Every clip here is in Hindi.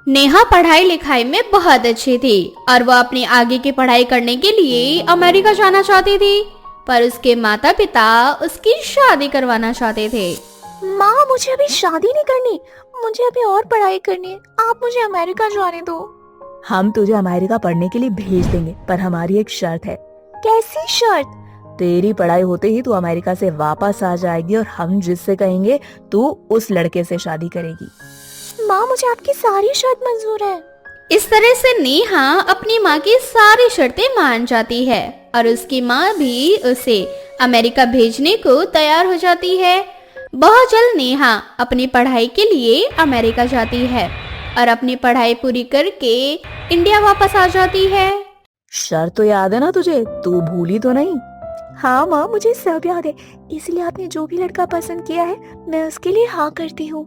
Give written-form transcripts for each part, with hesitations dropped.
नेहा पढ़ाई लिखाई में बहुत अच्छी थी और वो अपनी आगे की पढ़ाई करने के लिए अमेरिका जाना चाहती थी, पर उसके माता पिता उसकी शादी करवाना चाहते थे। माँ, मुझे अभी शादी नहीं करनी, मुझे अभी और पढ़ाई करनी है। आप मुझे अमेरिका जाने दो। हम तुझे अमेरिका पढ़ने के लिए भेज देंगे, पर हमारी एक शर्त है। कैसी शर्त? तेरी पढ़ाई होते ही तू अमेरिका से वापस आ जाएगी और हम जिससे कहेंगे तू उस लड़के से शादी करेगी। माँ, मुझे आपकी सारी शर्त मंजूर है। इस तरह से नेहा अपनी माँ की सारी शर्तें मान जाती है और उसकी माँ भी उसे अमेरिका भेजने को तैयार हो जाती है। बहुत जल्द नेहा अपनी पढ़ाई के लिए अमेरिका जाती है और अपनी पढ़ाई पूरी करके इंडिया वापस आ जाती है। शर्त तो याद है ना तुझे? तू भूली तो नहीं? हाँ माँ, मुझे सब याद है, इसलिए आपने जो भी लड़का पसंद किया है मैं उसके लिए हाँ करती हूँ।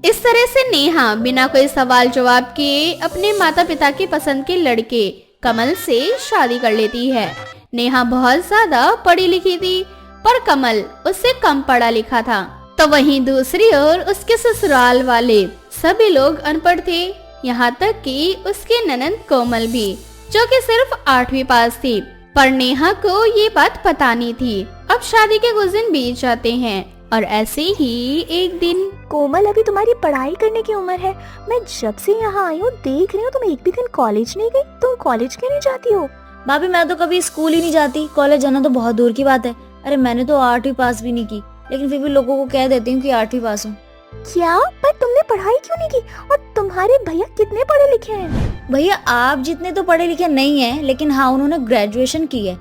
इस तरह से नेहा बिना कोई सवाल जवाब किए अपने माता पिता की पसंद के लड़के कमल से शादी कर लेती है। नेहा बहुत ज्यादा पढ़ी लिखी थी, पर कमल उससे कम पढ़ा लिखा था। तो वहीं दूसरी ओर उसके ससुराल वाले सभी लोग अनपढ़ थे, यहाँ तक कि उसके ननंद कोमल भी, जो कि सिर्फ 8वीं पास थी। पर नेहा को ये बात पता नहीं थी। अब शादी के कुछ दिन बीत जाते हैं और ऐसे ही एक दिन। कोमल, अभी तुम्हारी पढ़ाई करने की उम्र है। मैं जब से यहाँ आई हूँ देख रही हूँ तुम एक भी दिन कॉलेज नहीं गई। तुम कॉलेज क्यों नहीं जाती हो? भाभी, मैं तो कभी स्कूल ही नहीं जाती, कॉलेज जाना तो बहुत दूर की बात है। अरे मैंने तो 8वीं पास भी नहीं की, लेकिन फिर भी लोगों को कह देती हूँ कि 8वीं पास हूँ। क्या? पर तुमने पढ़ाई क्यों नहीं की? और तुम्हारे भैया कितने पढ़े लिखे हैं? भैया आप जितने तो पढ़े लिखे नहीं है, लेकिन हाँ उन्होंने ग्रेजुएशन की है।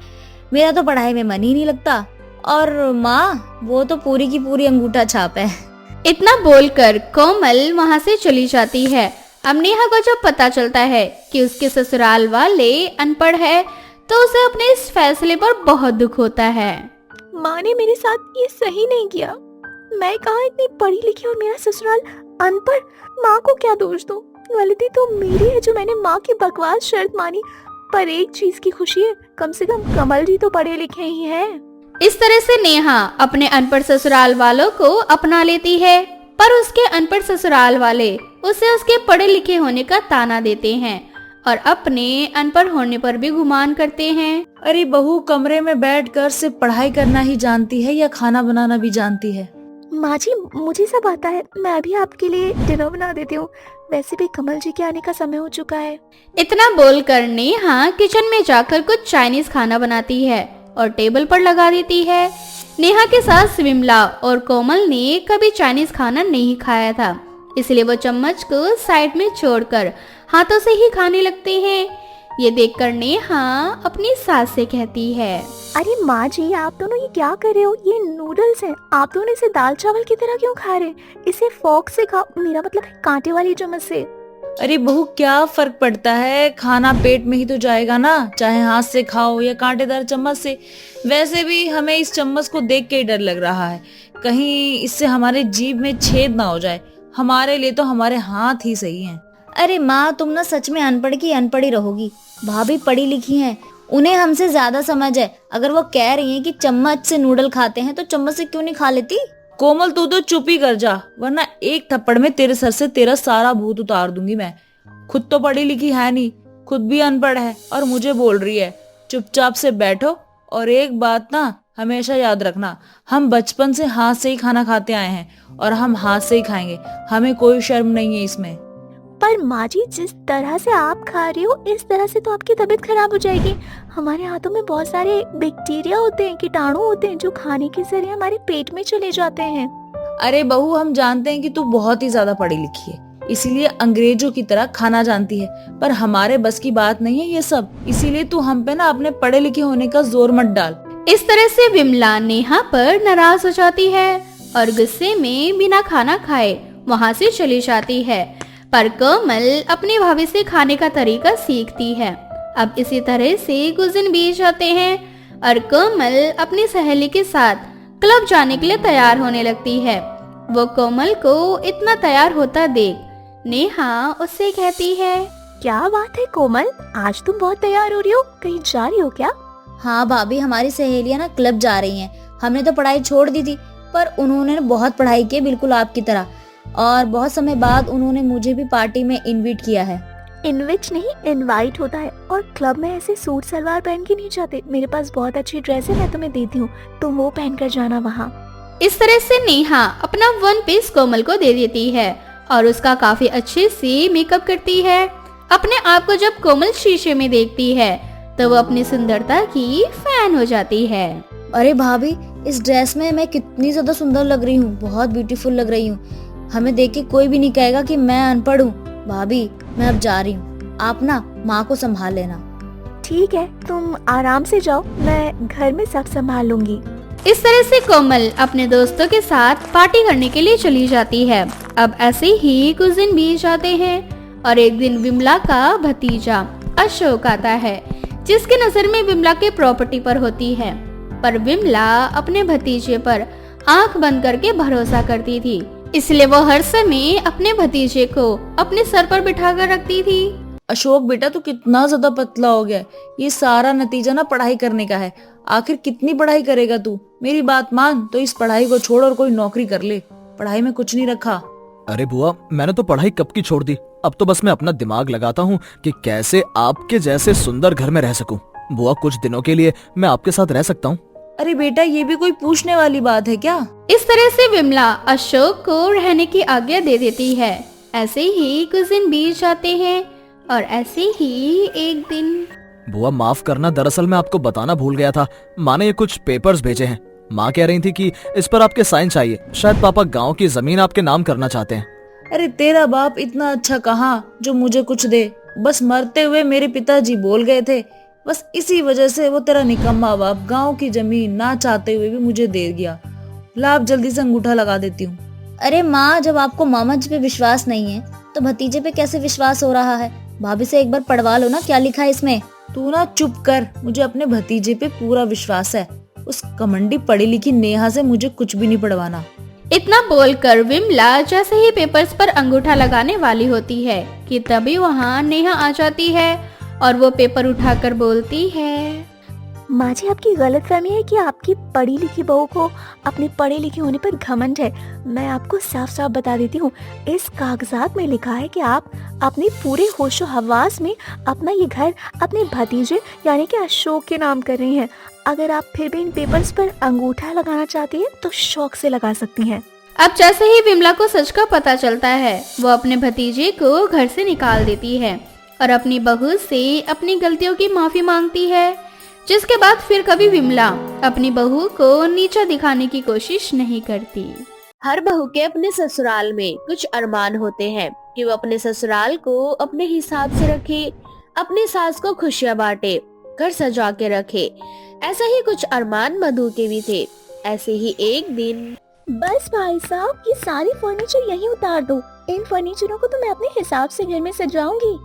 मेरा तो पढ़ाई में मन ही नहीं लगता। और माँ, वो तो पूरी की पूरी अंगूठा छाप है। इतना बोलकर कोमल वहाँ से चली जाती है। अब नेहा को जब पता चलता है कि उसके ससुराल वाले अनपढ़ है, तो उसे अपने इस फैसले पर बहुत दुख होता है। माँ ने मेरे साथ ये सही नहीं किया। मैं कहाँ इतनी पढ़ी लिखी और मेरा ससुराल अनपढ़। माँ को क्या दोष दूं? गलती तो मेरी है जो मैंने माँ की बकवास शर्त मानी। पर एक चीज की खुशी है, कम से कम कमल जी तो पढ़े लिखे ही हैं। इस तरह से नेहा अपने अनपढ़ ससुराल वालों को अपना लेती है, पर उसके अनपढ़ ससुराल वाले उसे उसके पढ़े लिखे होने का ताना देते हैं और अपने अनपढ़ होने पर भी गुमान करते हैं। अरे बहू कमरे में बैठकर सिर्फ पढ़ाई करना ही जानती है या खाना बनाना भी जानती है? माँ जी, मुझे सब आता है। मैं अभी आपके लिए डिनर बना देती हूँ। वैसे भी कमल जी के आने का समय हो चुका है। इतना बोलकर नेहा किचन में जाकर कुछ चाइनीज खाना बनाती है और टेबल पर लगा देती है। नेहा के साथ विमला और कोमल ने कभी चाइनीज खाना नहीं खाया था, इसलिए वो चम्मच को साइड में छोड़कर हाथों से ही खाने लगते हैं। ये देखकर नेहा अपनी सास से कहती है, अरे माँ जी, आप दोनों ये क्या कर रहे हो? ये नूडल्स हैं। आप दोनों इसे दाल चावल की तरह क्यों खा रहे हैं? इसे फोर्क से खाओ, मेरा मतलब है कांटे वाली चम्मच से। अरे बहू, क्या फर्क पड़ता है? खाना पेट में ही तो जाएगा ना, चाहे हाथ से खाओ या कांटेदार चम्मच से। वैसे भी हमें इस चम्मच को देख के ही डर लग रहा है, कहीं इससे हमारे जीभ में छेद ना हो जाए। हमारे लिए तो हमारे हाथ ही सही हैं। अरे माँ, तुम ना सच में अनपढ़ की अनपढ़ ही रहोगी। भाभी पढ़ी लिखी हैं, उन्हें हमसे ज्यादा समझ है। अगर वो कह रही हैं कि चम्मच से नूडल खाते हैं, तो चम्मच से क्यों नहीं खा लेती? कोमल, तू तो चुप ही कर जा, वरना एक थप्पड़ में तेरे सर से तेरा सारा भूत उतार दूंगी मैं। खुद तो पढ़ी लिखी है नहीं, खुद भी अनपढ़ है और मुझे बोल रही है। चुपचाप से बैठो और एक बात ना हमेशा याद रखना, हम बचपन से हाथ से ही खाना खाते आए हैं और हम हाथ से ही खाएंगे। हमें कोई शर्म नहीं है इसमें। पर माँ जी, जिस तरह से आप खा रही हो, इस तरह से तो आपकी तबीयत खराब हो जाएगी। हमारे हाथों में बहुत सारे बैक्टीरिया होते हैं, कीटाणु होते हैं, जो खाने के जरिए हमारे पेट में चले जाते हैं। अरे बहू, हम जानते हैं कि तू बहुत ही ज्यादा पढ़ी लिखी है, इसीलिए अंग्रेजों की तरह खाना जानती है, पर हमारे बस की बात नहीं है ये सब। इसीलिए तू हम पे ना अपने पढ़े लिखे होने का जोर मत डाल। इस तरह से विमला नेहा पर नाराज हो जाती है और गुस्से में बिना खाना खाए वहाँ से चली जाती है। पर कोमल अपनी भाभी से खाने का तरीका सीखती है। अब इसी तरह से कुछ दिन बीत जाते हैं और कोमल अपनी सहेली के साथ क्लब जाने के लिए तैयार होने लगती है। वो कोमल को इतना तैयार होता देख नेहा उससे कहती है, क्या बात है कोमल, आज तुम बहुत तैयार हो रही हो, कहीं जा रही हो क्या? हाँ भाभी, हमारी सहेलियां ना क्लब जा रही हैं। हमने तो पढ़ाई छोड़ दी थी, पर उन्होंने बहुत पढ़ाई की, बिल्कुल आपकी तरह। और बहुत समय बाद उन्होंने मुझे भी पार्टी में इनवाइट किया है। इनविट नहीं, इनवाइट होता है। और क्लब में ऐसे सूट सलवार पहन के नहीं जाते। मेरे पास बहुत अच्छी ड्रेस है, मैं तुम्हें देती हूँ, तुम वो पहन कर जाना वहाँ। इस तरह से नेहा अपना वन पीस कोमल को दे देती है और उसका काफी अच्छे से मेकअप करती है। अपने आप को जब कोमल शीशे में देखती है तो वो अपनी सुंदरता की फैन हो जाती है। अरे भाभी, इस ड्रेस में मैं कितनी ज्यादा सुंदर लग रही हूँ, बहुत ब्यूटीफुल लग रही हूँ। हमें देख के कोई भी नहीं कहेगा कि मैं अनपढ़ हूँ। भाभी, मैं अब जा रही हूँ, आप ना माँ को संभाल लेना। ठीक है, तुम आराम से जाओ, मैं घर में सब संभाल लूंगी। इस तरह से कोमल अपने दोस्तों के साथ पार्टी करने के लिए चली जाती है। अब ऐसे ही कुछ दिन बीत जाते हैं और एक दिन विमला का भतीजा अशोक आता है, जिसकी नजर में विमला के प्रॉपर्टी पर होती है। पर विमला अपने भतीजे पर आंख बंद करके भरोसा करती थी, इसलिए वो हर समय अपने भतीजे को अपने सर पर बिठा कर रखती थी। अशोक बेटा, तू कितना ज्यादा पतला हो गया है। ये सारा नतीजा ना पढ़ाई करने का है। आखिर कितनी पढ़ाई करेगा तू? मेरी बात मान तो इस पढ़ाई को छोड़ और कोई नौकरी कर ले। पढ़ाई में कुछ नहीं रखा। अरे बुआ, मैंने तो पढ़ाई कब की छोड़ दी। अब तो बस मैं अपना दिमाग लगाता हूँ कि कैसे आपके जैसे सुंदर घर में रह सकूं। बुआ, कुछ दिनों के लिए मैं आपके साथ रह सकता हूँ? अरे बेटा, ये भी कोई पूछने वाली बात है क्या? इस तरह से विमला अशोक को रहने की आज्ञा दे देती है। ऐसे ही कुछ दिन बीत जाते हैं और ऐसे ही एक दिन। बुआ माफ करना, दरअसल मैं आपको बताना भूल गया था। माँ ने ये कुछ पेपर्स भेजे हैं। माँ कह रही थी कि इस पर आपके साइन चाहिए। शायद पापा गांव की जमीन आपके नाम करना चाहते हैं। अरे तेरा बाप इतना अच्छा कहाँ जो मुझे कुछ दे। बस मरते हुए मेरे पिताजी बोल गए थे, बस इसी वजह से वो तेरा निकम्मा बाप गांव की जमीन ना चाहते हुए भी मुझे दे गया। लाभ जल्दी से अंगूठा लगा देती हूँ। अरे माँ, जब आपको मामा जी पे विश्वास नहीं है तो भतीजे पे कैसे विश्वास हो रहा है? भाभी से एक बार पढ़वा लो ना, क्या लिखा है इसमें। तू ना चुप कर, मुझे अपने भतीजे पे पूरा विश्वास है। उस कमंडी पढ़ी लिखी नेहा से मुझे कुछ भी नहीं पढ़वाना। इतना बोलकर विमला जैसे ही पेपर्स पर अंगूठा लगाने वाली होती है कि तभी वहाँ नेहा आ जाती है और वो पेपर उठाकर बोलती है, माँ जी, आपकी गलतफहमी है कि आपकी पढ़ी लिखी बहू को अपने पढ़े लिखे होने पर घमंड है। मैं आपको साफ साफ बता देती हूँ, इस कागजात में लिखा है कि आप अपने पूरे होशो हवास में अपना ये घर अपने भतीजे यानी कि अशोक के नाम कर रही हैं। अगर आप फिर भी इन पेपर्स पर अंगूठा लगाना चाहती हैं तो शौक से लगा सकती हैं। अब जैसे ही विमला को सच का पता चलता है, वो अपने भतीजे को घर से निकाल देती है और अपनी बहू से अपनी गलतियों की माफी मांगती है, जिसके बाद फिर कभी विमला अपनी बहू को नीचा दिखाने की कोशिश नहीं करती। हर बहू के अपने ससुराल में कुछ अरमान होते हैं कि वो अपने ससुराल को अपने हिसाब से रखे, अपनी सास को खुशियां बांटे, घर सजा के रखे। ऐसा ही कुछ अरमान मधु के भी थे। ऐसे ही एक दिन, बस भाई साहब, ये सारी फर्नीचर यहीं उतार दो। इन फर्नीचरों को तो मैं अपने हिसाब से घर में सजाऊंगी।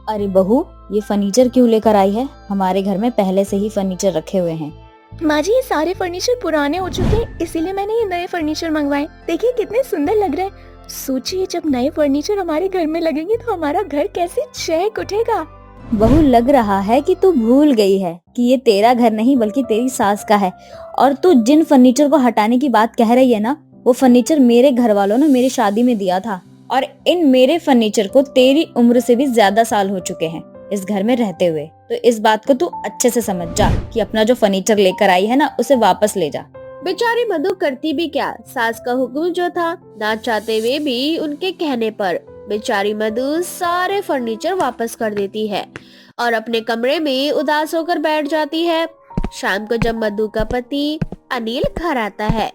अरे बहू, ये फर्नीचर क्यों लेकर आई है? हमारे घर में पहले से ही फर्नीचर रखे हुए हैं। माँ जी, ये सारे फर्नीचर पुराने हो चुके हैं, इसीलिए मैंने ये नए फर्नीचर मंगवाए। देखिए कितने सुंदर लग रहे हैं। सोचिए, जब नए फर्नीचर हमारे घर में लगेंगे तो हमारा घर कैसे चहक उठेगा। बहू, लग रहा है कि तू भूल गई है कि ये तेरा घर नहीं बल्कि तेरी सास का है। और तू जिन फर्नीचर को हटाने की बात कह रही है ना, वो फर्नीचर मेरे घर वालों ने मेरी शादी में दिया था। और इन मेरे फर्नीचर को तेरी उम्र से भी ज्यादा साल हो चुके हैं इस घर में रहते हुए। तो इस बात को तू अच्छे से समझ जा कि अपना जो फर्नीचर लेकर आई है ना, उसे वापस ले जा। बेचारी मधु करती भी क्या, सास का हुक्म जो था, ना चाहते हुए भी उनके कहने पर बेचारी मधु सारे फर्नीचर वापस कर देती है और अपने कमरे में उदास होकर बैठ जाती है। शाम को जब मधु का पति अनिल घर आता है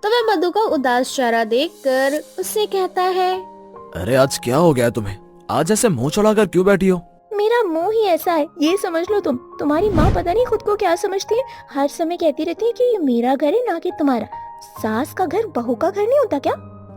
तो वह मधु का उदास चेहरा देखकर उससे कहता है, अरे आज क्या हो गया तुम्हें? आज ऐसे मुंह चढ़ाकर क्यों बैठी हो? मेरा मुंह ही ऐसा है, ये समझ लो तुम। तुम्हारी माँ पता नहीं खुद को क्या समझती है, हर समय कहती रहती है कि ये मेरा घर है ना कि तुम्हारा। सास का घर बहू का घर नहीं होता क्या?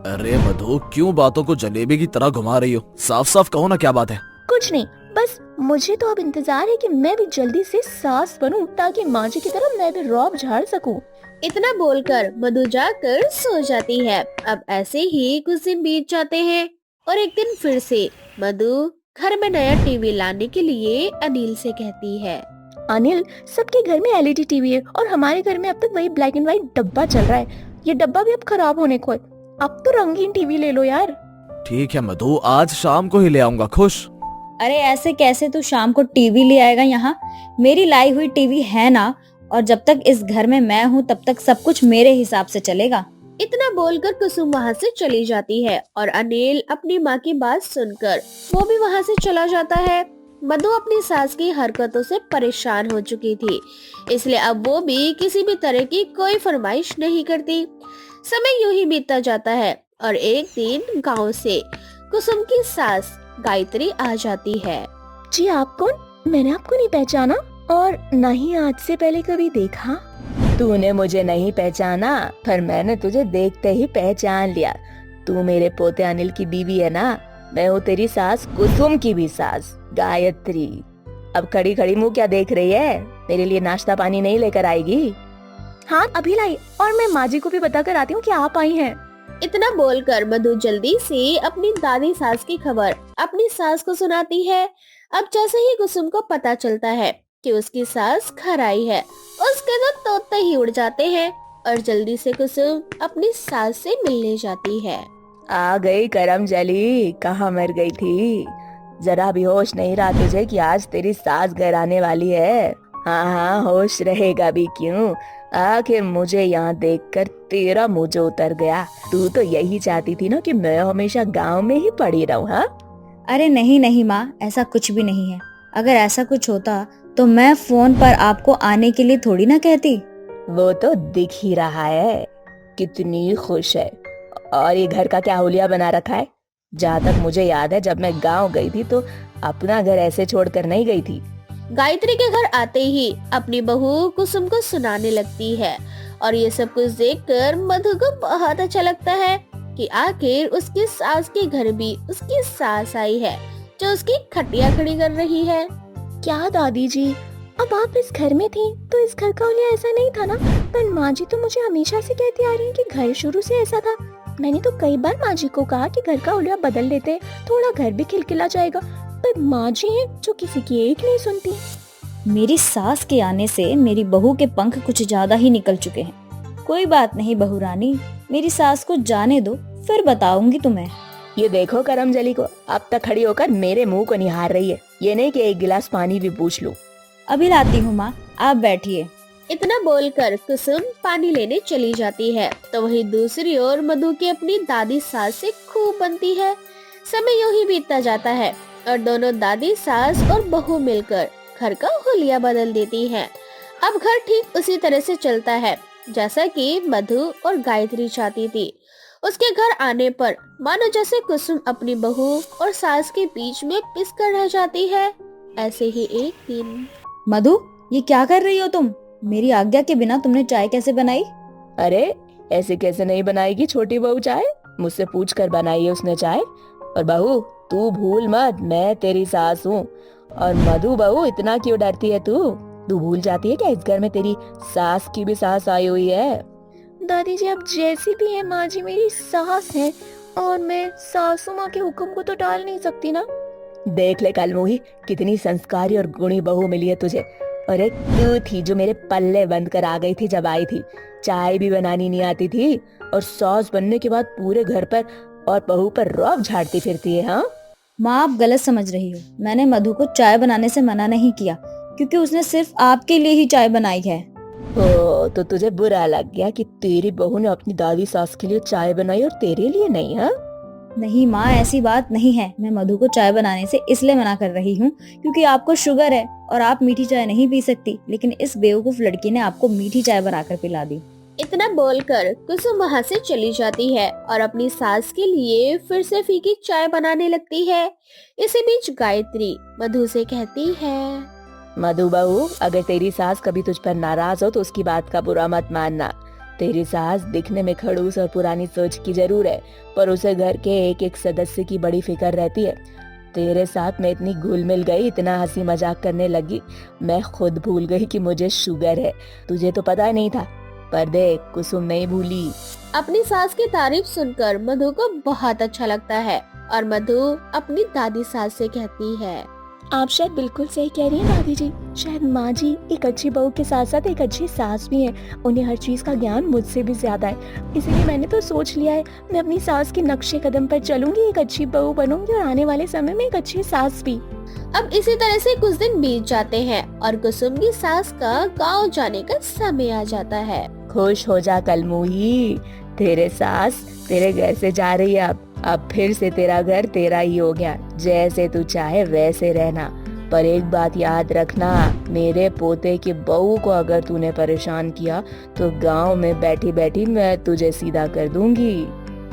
अरे मधु, क्यों बातों को जलेबी की तरह घुमा रही हो? साफ साफ कहो ना, क्या बात है? कुछ नहीं, बस मुझे तो अब इंतजार है कि मैं भी जल्दी से सास बनूं ताकि माँ जी की तरह मैं भी रौब झाड़ सकूं। इतना बोलकर मधु जाकर सो जाती है। अब ऐसे ही कुछ दिन बीत जाते हैं और एक दिन फिर से मधु घर में नया टीवी लाने के लिए अनिल से कहती है, अनिल, सबके घर में एलईडी टीवी है और हमारे घर में अब तक वही ब्लैक एंड व्हाइट डब्बा चल रहा है। ये डब्बा भी अब खराब होने को है। अब तो रंगीन टीवी ले लो यार। ठीक है मधु, आज शाम को ही ले आऊंगा। खुश? अरे ऐसे कैसे तू शाम को टीवी ले आएगा यहाँ? मेरी लाई हुई टीवी है ना, और जब तक इस घर में मैं हूँ तब तक सब कुछ मेरे हिसाब से चलेगा। इतना बोलकर कुसुम वहाँ से चली जाती है और अनिल अपनी माँ की बात सुनकर वो भी वहाँ से चला जाता है। मधु अपनी सास की हरकतों से परेशान हो चुकी थी, इसलिए अब वो भी किसी भी तरह की कोई फरमाइश नहीं करती। समय यूं ही बीतता जाता है और एक दिन गांव से कुसुम की सास गायत्री आ जाती है। जी आप कौन? मैंने आपको नहीं पहचाना और न ही आज से पहले कभी देखा। तूने मुझे नहीं पहचाना, पर मैंने तुझे देखते ही पहचान लिया। तू मेरे पोते अनिल की बीवी है ना? मैं हूँ तेरी सास कुसुम की भी सास, गायत्री। अब खड़ी खड़ी मुंह क्या देख रही है? मेरे लिए नाश्ता पानी नहीं लेकर आएगी? हाँ अभी लाई, और मैं माँ जी को भी बता कर आती हूँ कि आप आई हैं। इतना बोलकर मधु जल्दी से अपनी दादी सास की खबर अपनी सास को सुनाती है। अब जैसे ही कुसुम को पता चलता है कि उसकी सास घर आई है, उसके तो तोते ही उड़ जाते हैं और जल्दी से कुसुम अपनी सास से मिलने जाती है। आ गई करम जली, कहाँ मर गई थी? जरा भी होश नहीं रहा तुझे कि आज तेरी सास घर आने वाली है? हाँ हाँ, होश रहेगा भी क्यों? आखिर मुझे यहाँ देखकर तेरा मुंह जो उतर गया। तू तो यही चाहती थी ना कि मैं हमेशा गांव में ही पड़ी रहूं, हाँ? अरे नहीं नहीं माँ, ऐसा कुछ भी नहीं है। अगर ऐसा कुछ होता तो मैं फोन पर आपको आने के लिए थोड़ी ना कहती। वो तो दिख ही रहा है कितनी खुश है। और ये घर का क्या हुलिया बना रखा है? जहाँ तक मुझे याद है, जब मैं गांव गई थी तो अपना घर ऐसे छोड़कर नहीं गई थी। गायत्री के घर आते ही अपनी बहू कुसुम को सुनाने लगती है और ये सब कुछ देखकर मधु को बहुत अच्छा लगता है कि आखिर उसकी सास के घर भी उसकी सास आई है जो उसकी खटिया खड़ी कर रही है। क्या दादी जी, अब आप इस घर में थी तो इस घर का हुलिया ऐसा नहीं था ना? पर माँ जी तो मुझे हमेशा से कहती आ रही है कि घर शुरू से ऐसा था। मैंने तो कई बार माँ जी को कहा कि घर का हुलिया बदल देते, थोड़ा घर भी खिलखिला जाएगा, पर माँ जी है जो किसी की एक नहीं सुनती। मेरी सास के आने से मेरी बहू के पंख कुछ ज्यादा ही निकल चुके हैं। कोई बात नहीं बहू रानी, मेरी सास को जाने दो, फिर बताऊंगी तुम्हें। ये देखो करम जली को, अब तक खड़ी होकर मेरे मुंह को निहार रही है। ये नहीं कि एक गिलास पानी भी पूछ लूं। अभी लाती हूँ माँ, आप बैठिए। इतना बोलकर कुसुम पानी लेने चली जाती है तो वहीं दूसरी ओर मधु की अपनी दादी सास से खूब बनती है। समय यूं ही बीतता जाता है और दोनों दादी सास और बहू मिलकर घर का हुलिया बदल देती हैं। अब घर ठीक उसी तरह से चलता है जैसा कि मधु और गायत्री चाहती थी। उसके घर आने पर मानो जैसे कुसुम अपनी बहू और सास के बीच में पिस कर रह जाती है। ऐसे ही एक दिन। मधु, ये क्या कर रही हो तुम? मेरी आज्ञा के बिना तुमने चाय कैसे बनाई? अरे ऐसे कैसे नहीं बनाएगी छोटी बहू चाय? मुझसे पूछ कर बनाई है उसने चाय। और बहू तू भूल मत, मैं तेरी सास हूँ। और मधु बहू, इतना क्यों डरती है तू? तू भूल जाती है क्या इस घर में तेरी सास की भी सास आई हुई है? दादी जी, अब जैसी भी है माँ जी मेरी सास है और मैं सासू माँ के हुक्म को तो टाल नहीं सकती ना। देख ले कलमुही, कितनी संस्कारी और गुणी बहू मिली है तुझे। और एक तू थी जो मेरे पल्ले बंद कर आ गई थी जब आई थी। चाय भी बनानी नहीं आती थी और सास बनने के बाद पूरे घर पर और बहू पर रौब झाड़ती फिरती है। हाँ माँ, आप गलत समझ रही हो। मैंने मधु को चाय बनाने से मना नहीं किया, क्योंकि उसने सिर्फ आपके लिए ही चाय बनाई है। ओ, तो तुझे बुरा लग गया कि तेरी बहू ने अपनी दादी सास के लिए चाय बनाई और तेरे लिए नहीं? हाँ नहीं माँ, ऐसी बात नहीं है। मैं मधु को चाय बनाने से इसलिए मना कर रही हूँ क्योंकि आपको शुगर है और आप मीठी चाय नहीं पी सकती, लेकिन इस बेवकूफ लड़की ने आपको मीठी चाय बनाकर पिला दी। इतना बोलकर कुसुम वहाँ से चली जाती है और अपनी सास के लिए फिर से फीकी चाय बनाने लगती है। इसी बीच गायत्री मधु से कहती है, मधु बहू, अगर तेरी सास कभी तुझ पर नाराज हो तो उसकी बात का बुरा मत मानना। तेरी सास दिखने में खड़ूस और पुरानी सोच की जरूर है, पर उसे घर के एक एक सदस्य की बड़ी फिक्र रहती है। तेरे साथ मैं इतनी घुल मिल गई, इतना हंसी मजाक करने लगी, मैं खुद भूल गई कि मुझे शुगर है। तुझे तो पता नहीं था, पर देख कुसुम नहीं भूली। अपनी सास की तारीफ सुनकर मधु को बहुत अच्छा लगता है और मधु अपनी दादी सास से कहती है, आप शायद बिल्कुल सही कह रही हैं दादी जी। शायद माँ जी एक अच्छी बहू के साथ साथ एक अच्छी सास भी हैं। उन्हें हर चीज़ का ज्ञान मुझसे भी ज़्यादा है। इसीलिए मैंने तो सोच लिया है मैं अपनी सास के नक्शे कदम पर चलूंगी, एक अच्छी बहू बनूंगी और आने वाले समय में एक अच्छी सास भी। अब इसी तरह से कुछ दिन बीत जाते हैं और कुसुम की सास का गांव जाने का समय आ जाता है। खुश हो जा कलमुही, तेरे सास तेरे घर से जा रही है। अब फिर से तेरा घर तेरा ही हो गया। जैसे तू चाहे वैसे रहना, पर एक बात याद रखना, मेरे पोते की बहू को अगर तूने परेशान किया तो गांव में बैठी बैठी मैं तुझे सीधा कर दूंगी।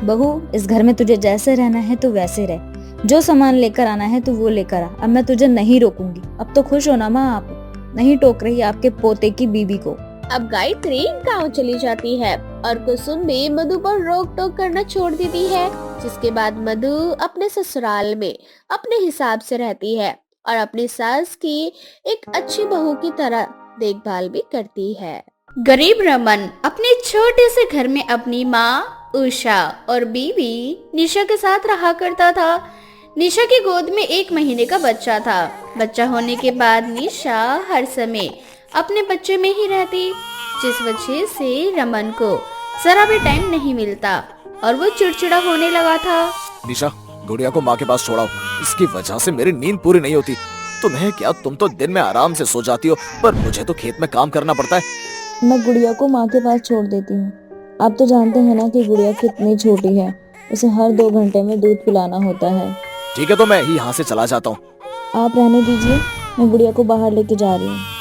बहू, इस घर में तुझे जैसे रहना है तो वैसे रह, जो सामान लेकर आना है तो वो लेकर आ। अब मैं तुझे नहीं रोकूंगी। अब तो खुश हो ना माँ, आप नहीं टोक रही आपके पोते की बीवी को। अब गायत्री गांव चली जाती है और कुसुम भी मधु पर रोक टोक करना छोड़ देती है, जिसके बाद मधु अपने ससुराल में अपने हिसाब से रहती है और अपनी सास की एक अच्छी बहू की तरह देखभाल भी करती है। गरीब रमन अपने छोटे से घर में अपनी माँ उषा और बीवी निशा के साथ रहा करता था। निशा की गोद में 1 महीने का बच्चा था। बच्चा होने के बाद निशा हर समय अपने बच्चे में ही रहती, जिस वजह से रमन को जरा भी टाइम नहीं मिलता और वो चिड़चिड़ा होने लगा था। निशा, गुड़िया को माँ के पास छोड़ाओ, इसकी वजह से मेरी नींद पूरी नहीं होती। तुम्हें क्या, तुम तो दिन में आराम से सो जाती हो, पर मुझे तो खेत में काम करना पड़ता है। मैं गुड़िया को माँ के पास छोड़ देती हूँ। आप तो जानते हैं ना कि गुड़िया कितनी छोटी है, उसे हर 2 घंटे में दूध पिलाना होता है। ठीक है, तो मैं ही यहाँ से चला जाता हूँ। आप रहने दीजिए, मैं गुड़िया को बाहर लेके जा रही हूँ।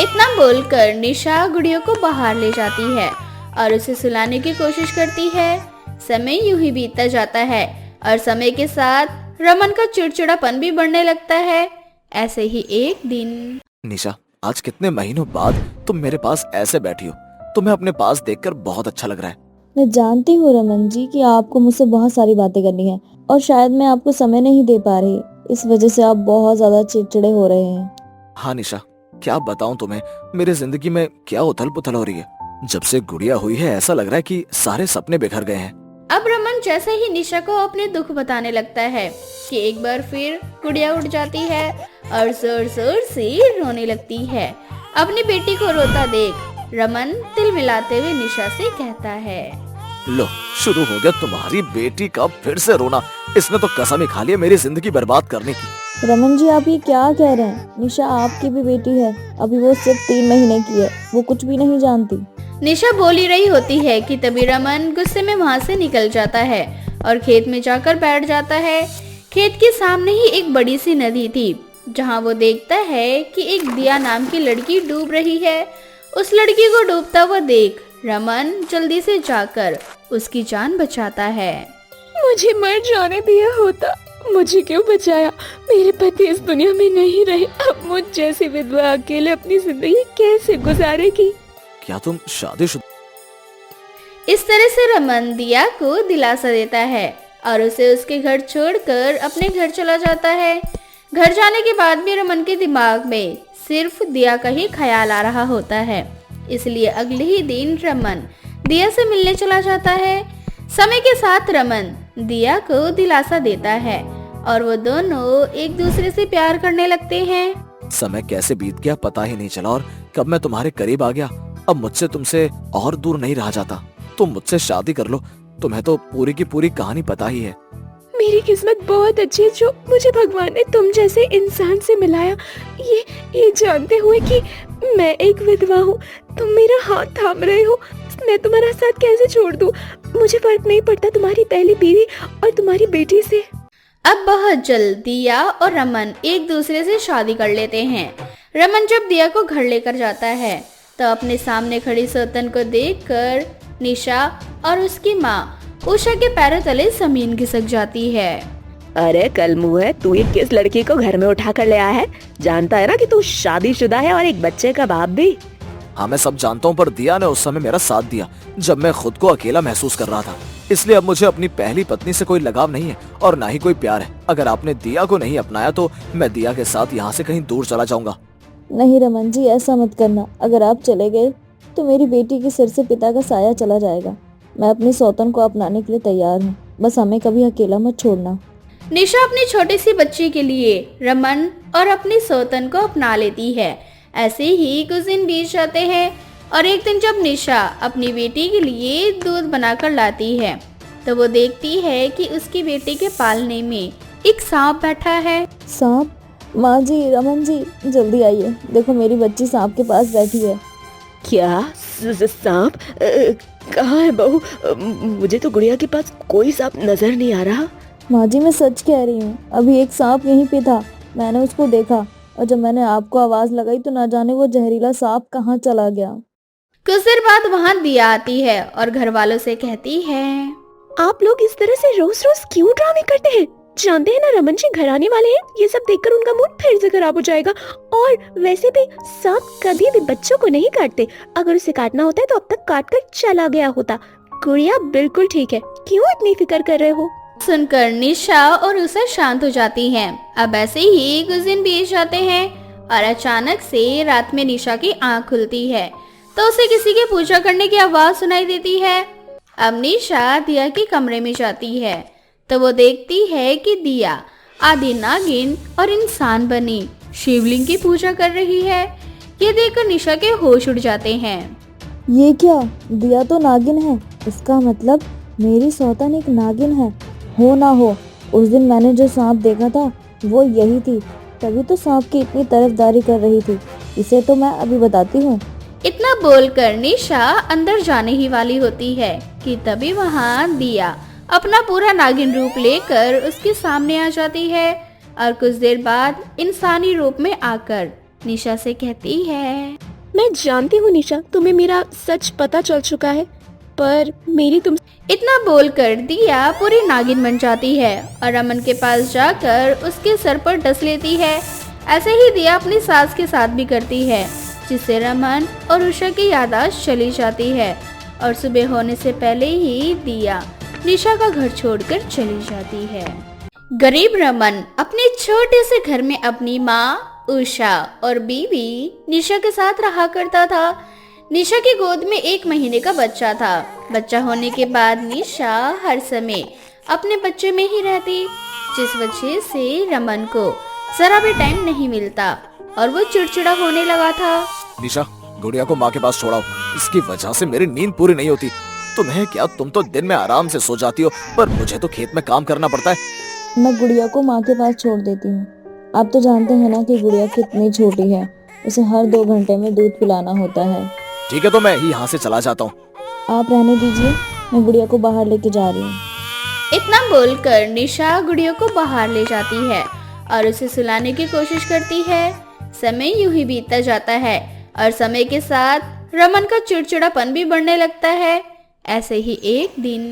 इतना बोलकर निशा गुड़िया को बाहर ले जाती है और उसे सुलाने की कोशिश करती है। समय यूं ही बीतता जाता है और समय के साथ रमन का चिड़चिड़ापन भी बढ़ने लगता है। ऐसे ही एक दिन। निशा, आज कितने महीनों बाद तुम मेरे पास ऐसे बैठी हो, तुम्हें अपने पास देखकर बहुत अच्छा लग रहा है। मैं जानती हूँ रमन जी कि आपको मुझसे बहुत सारी बातें करनी है और शायद मैं आपको समय नहीं दे पा रही, इस वजह से आप बहुत ज्यादा चिड़चिड़े हो रहे हैं। हाँ निशा, क्या बताऊं तुम्हें, मेरी जिंदगी में क्या उथल पुथल हो रही है। जब से गुड़िया हुई है ऐसा लग रहा है कि सारे सपने बिखर गए हैं। अब रमन जैसे ही निशा को अपने दुख बताने लगता है कि एक बार फिर गुड़िया उठ जाती है और जोर जोर से रोने लगती है। अपनी बेटी को रोता देख रमन तिल मिलाते हुए निशा से कहता है, लो, शुरू हो गया तुम्हारी बेटी का फिर से रोना। इसने तो कसम ही खा लिया मेरी जिंदगी बर्बाद करने की। रमन जी, आप ये क्या कह रहे हैं? निशा आपकी भी बेटी है, अभी वो सिर्फ 3 महीने की है, वो कुछ भी नहीं जानती। निशा बोल ही रही होती है कि तभी रमन गुस्से में वहाँ से निकल जाता है और खेत में जाकर बैठ जाता है। खेत के सामने ही एक बड़ी सी नदी थी, जहाँ वो देखता है कि एक दिया नाम की लड़की डूब रही है। उस लड़की को डूबता हुआ देख रमन जल्दी से जाकर उसकी जान बचाता है। मुझे मर जाने दिया होता, मुझे क्यों बचाया? मेरे पति इस दुनिया में नहीं रहे, अब मुझ जैसी विधवा अकेले अपनी जिंदगी कैसे गुजारेगी? क्या तुम शादीशुदा? इस तरह से रमन दिया को दिलासा देता है और उसे उसके घर छोड़कर अपने घर चला जाता है। घर जाने के बाद भी रमन के दिमाग में सिर्फ दिया का ही ख्याल आ रहा होता है, इसलिए अगले ही दिन रमन दिया से मिलने चला जाता है। समय के साथ रमन दिया को दिलासा देता है और वो दोनों एक दूसरे से प्यार करने लगते हैं। समय कैसे बीत गया पता ही नहीं चला और कब मैं तुम्हारे करीब आ गया। अब मुझसे तुमसे और दूर नहीं रहा जाता। तुम मुझसे शादी कर लो, तुम्हें तो पूरी की पूरी कहानी पता ही है। मेरी किस्मत बहुत अच्छी है जो मुझे भगवान ने तुम जैसे इंसान से मिलाया। ये जानते हुए कि मैं एक विधवा हूँ, तुम मेरा हाथ थाम रहे हो। मैं तुम्हारा साथ कैसे छोड़ दूँ? मुझे फर्क नहीं पड़ता तुम्हारी पहली बीवी और तुम्हारी बेटी से। अब बहुत जल्द दिया और रमन एक दूसरे से शादी कर लेते हैं। रमन जब दिया को घर लेकर जाता है तो अपने सामने खड़ी सौतन को देखकर निशा और उसकी माँ उषा के पैरों तले जमीन खिसक जाती है। अरे कलमुहे, तू ये किस लड़की को घर में उठा कर ले आया है? जानता है ना कि तू शादीशुदा है और एक बच्चे का बाप भी। हाँ मैं सब जानता हूँ, पर दिया ने उस समय मेरा साथ दिया जब मैं खुद को अकेला महसूस कर रहा था। इसलिए अब मुझे अपनी पहली पत्नी से कोई लगाव नहीं है और ना ही कोई प्यार है। अगर आपने दिया को नहीं अपनाया तो मैं दिया के साथ यहाँ से कहीं दूर चला जाऊंगा। नहीं रमन जी, ऐसा मत करना। अगर आप चले गए तो मेरी बेटी के सिर से पिता का साया चला जाएगा। मैं अपनी सौतन को अपनाने के लिए तैयार हूँ, बस हमें कभी अकेला मत छोड़ना। निशा अपनी छोटी सी बच्ची के लिए रमन और अपनी सौतन को अपना लेती है। ऐसे ही कुछ दिन बीत जाते हैं और एक दिन जब निशा अपनी बेटी के लिए दूध बनाकर लाती है तो वो देखती है कि उसकी बेटी के पालने में एक सांप बैठा है। सांप? माँ जी, रमन जी, जल्दी आइए, देखो मेरी बच्ची सांप के पास बैठी है। क्या? सांप? कहाँ है बहू? मुझे तो गुड़िया के पास कोई सांप नजर नहीं आ रहा। माँ जी, मैं सच कह रही हूँ, अभी एक सांप यहीं पे था, मैंने उसको देखा और जब मैंने आपको आवाज लगाई तो ना जाने वो जहरीला सांप कहाँ चला गया। कुछ देर बाद वहाँ दिया आती है और घर वालों से कहती है, आप लोग इस तरह से रोज रोज क्यों ड्रामे करते हैं? जानते हैं ना रमन जी घर आने वाले हैं, ये सब देखकर उनका मूड फिर से खराब हो जाएगा। और वैसे भी सांप कभी भी बच्चों को नहीं काटते, अगर उसे काटना होता है तो अब तक काट कर चला गया होता। गुड़िया बिल्कुल ठीक है, क्यों इतनी फिक्र कर रहे हो? सुनकर निशा और उषा शांत हो जाती हैं। अब ऐसे ही कुछ दिन बीत जाते हैं और अचानक से रात में निशा की आंख खुलती है तो उसे किसी के पूजा करने की आवाज सुनाई देती है। अब निशा दिया के कमरे में जाती है तो वो देखती है कि दिया आदि नागिन और इंसान बनी शिवलिंग की पूजा कर रही है। ये देखकर निशा के होश उड़ जाते हैं। ये क्या? दिया तो नागिन है, इसका मतलब मेरी सौतन एक नागिन है। हो ना हो, उस दिन मैंने जो सांप देखा था वो यही थी, तभी तो सांप की इतनी तरफदारी कर रही थी। इसे तो मैं अभी बताती हूँ। इतना बोलकर निशा अंदर जाने ही वाली होती है कि तभी वहाँ दिया अपना पूरा नागिन रूप लेकर उसके सामने आ जाती है और कुछ देर बाद इंसानी रूप में आकर निशा से कहती है, मैं जानती हूँ निशा, तुम्हें मेरा सच पता चल चुका है, पर मेरी तुम। इतना बोलकर दिया पूरी नागिन बन जाती है और रमन के पास जाकर उसके सर पर डस लेती है। ऐसे ही दिया अपनी सास के साथ भी करती है, जिससे रमन और उषा की याददाश्त चली जाती है और सुबह होने से पहले ही दिया निशा का घर छोड़कर चली जाती है। गरीब रमन अपने छोटे से घर में अपनी माँ उषा और बीवी निशा के साथ रहा करता था। निशा की गोद में 1 महीने का बच्चा था। बच्चा होने के बाद निशा हर समय अपने बच्चे में ही रहती, जिस वजह से रमन को जरा भी टाइम नहीं मिलता और वो चिड़चिड़ा होने लगा था। निशा, गुड़िया को माँ के पास छोड़ाओ, इसकी वजह से मेरी नींद पूरी नहीं होती। तुम्हें क्या, तुम तो दिन में आराम से सो जाती हो, पर मुझे तो खेत में काम करना पड़ता है। मैं गुड़िया को माँ के पास छोड़ देती हूँ। आप तो जानते हैं ना कि गुड़िया कितनी छोटी है, उसे हर 2 घंटे में दूध पिलाना होता है। ठीक है, तो मैं ही यहाँ से चला जाता हूँ। आप रहने दीजिए, मैं गुड़िया को बाहर लेके जा रही हूँ। इतना बोलकर निशा गुड़िया को बाहर ले जाती है और उसे सुलाने की कोशिश करती है। समय यूं ही बीतता जाता है और समय के साथ रमन का चिड़चिड़ापन भी बढ़ने लगता है। ऐसे ही एक दिन।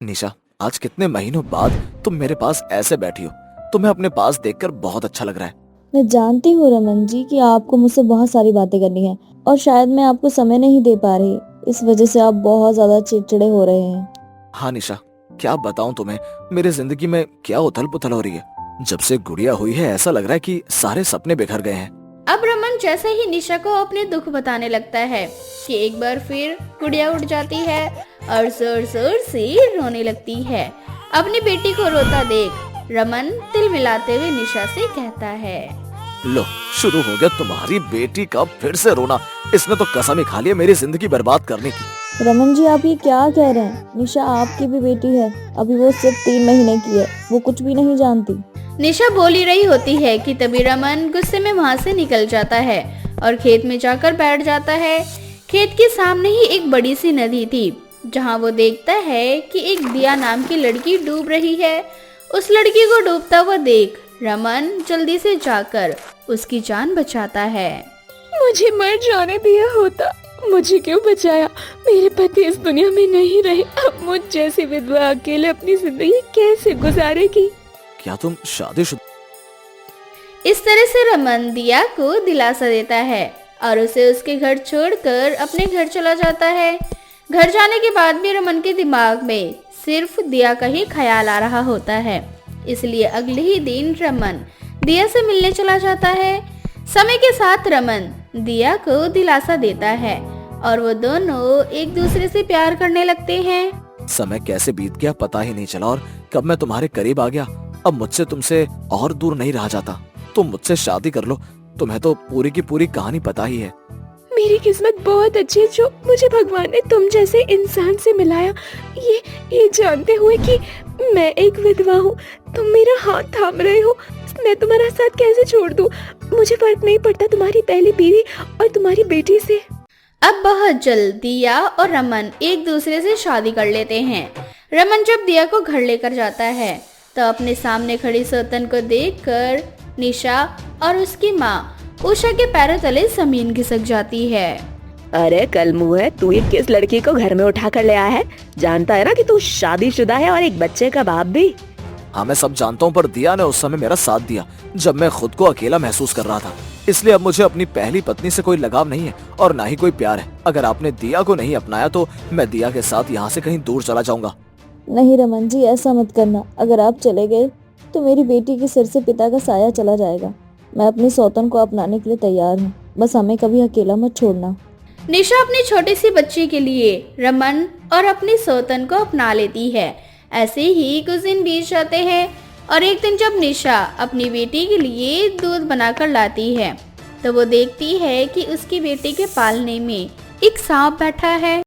निशा, आज कितने महीनों बाद तुम मेरे पास ऐसे बैठी हो, तुम्हें अपने पास देखकर बहुत अच्छा लग रहा है। मैं जानती हूँ रमन जी कि आपको मुझसे बहुत सारी बातें करनी है और शायद मैं आपको समय नहीं दे पा रही, इस वजह से आप बहुत ज्यादा चिड़चिड़े हो रहे हैं। हाँ निशा, क्या बताऊं तुम्हें, मेरी जिंदगी में क्या उथल पुथल हो रही है। जब से गुड़िया हुई है ऐसा लग रहा है कि सारे सपने बिखर गए हैं। अब रमन जैसे ही निशा को अपने दुख बताने लगता है कि एक बार फिर गुड़िया उठ जाती है और जोर जोर से रोने लगती है। अपनी बेटी को रोता देख रमन तिल मिलाते हुए निशा से कहता है, लो, शुरू हो गया तुम्हारी बेटी का फिर से रोना। इसने तो कसम ही खा लिया मेरी जिंदगी बर्बाद करने की। रमन जी, आप ये क्या कह रहे हैं? निशा आपकी भी बेटी है, अभी वो सिर्फ 3 महीने की है, वो कुछ भी नहीं जानती। निशा बोल ही रही होती है कि तभी रमन गुस्से में वहाँ से निकल जाता है और खेत में जाकर बैठ जाता है। खेत के सामने ही एक बड़ी सी नदी थी, जहाँ वो देखता है कि एक दिया नाम की लड़की डूब रही है। उस लड़की को डूबता हुआ देख रमन जल्दी से जाकर उसकी जान बचाता है। मुझे मर जाने दिया होता, मुझे क्यों बचाया? मेरे पति इस दुनिया में नहीं रहे, अब मुझ जैसी विधवा अकेले अपनी जिंदगी कैसे गुजारेगी? क्या तुम शादीशुदा? इस तरह से रमन दिया को दिलासा देता है और उसे उसके घर छोड़कर अपने घर चला जाता है। घर जाने के बाद भी रमन के दिमाग में सिर्फ दिया का ही ख्याल आ रहा होता है, इसलिए अगले ही दिन रमन दिया से मिलने चला जाता है। समय के साथ रमन दिया को दिलासा देता है और वो दोनों एक दूसरे से प्यार करने लगते हैं। समय कैसे बीत गया पता ही नहीं चला और कब मैं तुम्हारे करीब आ गया। अब मुझसे तुमसे और दूर नहीं रहा जाता। तुम मुझसे शादी कर लो, तुम्हें तो पूरी की पूरी कहानी पता ही है। मेरी किस्मत बहुत अच्छी है जो मुझे भगवान ने तुम जैसे इंसान से मिलाया। ये जानते हुए कि मैं एक विधवा हूँ, तुम मेरा हाथ थाम रहे हो। मैं तुम्हारा साथ कैसे छोड़ दूँ? मुझे फर्क नहीं पड़ता तुम्हारी पहली बीवी और तुम्हारी बेटी से। अब बहुत जल्द दिया और रमन एक दूसरे से शादी कर लेते हैं। रमन जब दिया को घर लेकर जाता है तो अपने सामने खड़ी सौतन को देखकर निशा और उसकी माँ उषा के पैरों तले जमीन खिसक जाती है। अरे कल मुँह है, तू ये किस लड़की को घर में उठा कर ले आया है? जानता है ना कि तू शादीशुदा है और एक बच्चे का बाप भी। हाँ मैं सब जानता हूँ, पर दिया ने उस समय मेरा साथ दिया जब मैं खुद को अकेला महसूस कर रहा था। इसलिए अब मुझे अपनी पहली पत्नी से कोई लगाव नहीं है और ना ही कोई प्यार है। अगर आपने दिया को नहीं अपनाया तो मैं दिया के साथ यहाँ से कहीं दूर चला जाऊंगा। नहीं रमन जी, ऐसा मत करना। अगर आप चले गए तो मेरी बेटी के सिर से पिता का साया चला जाएगा। मैं अपनी सौतन को अपनाने के लिए तैयार हूँ, बस हमें कभी अकेला मत छोड़ना। निशा अपनी छोटी सी बच्ची के लिए रमन और अपनी सौतन को अपना लेती है। ऐसे ही कुछ दिन बीत जाते हैं और एक दिन जब निशा अपनी बेटी के लिए दूध बनाकर लाती है तो वो देखती है कि उसकी बेटी के पालने में एक सांप बैठा है।